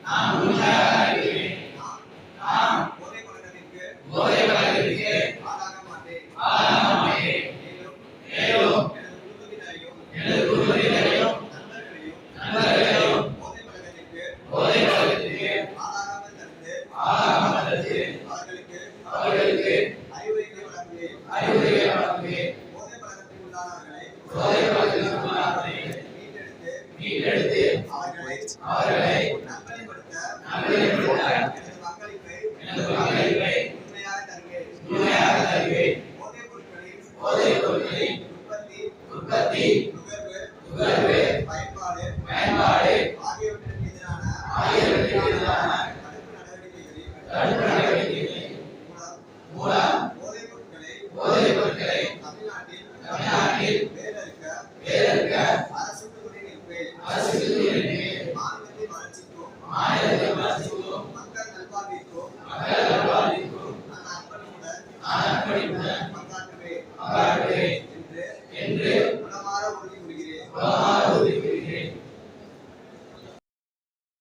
நான் உண்மையாக அறிவேன். நான் போதை பழக்கத்திற்கு ஆளாக மாட்டேன். மேலும் எனது குடும்பத்தினரையும் நண்பர்களையும் போதை பழக்கத்திற்கு ஆளாகாமல் தடுத்து அவர்களுக்கு அறிவுரைகளை வழங்குவேன். போதை பழக்கத்திற்குள்ளானவர்களை மீட்டெடுத்து அவர்களை நல்வழிப்படுத்த எனது பங்களிப்பை முழுமையாக தருவேன். போதைப் பொருட்களின் உற்பத்தி, நுகர்வு, பயன்பாடு ஆகியவற்றிற்கு எதிரான தடுப்பு நடவடிக்கைகளின் மூலம் போதைப் பொருட்களை தமிழ்நாட்டில் வேரறுக்க அரசுக்கு துணை நிற்பேன். மாநிலத்தின் வளர்ச்சிக்கும் மக்கள் நல்வாழ்விற்கும் நான் அர்ப்பணிப்புடன் பங்காற்றுவேன் என்று உளமாற உறுதி கூறுகிறேன்.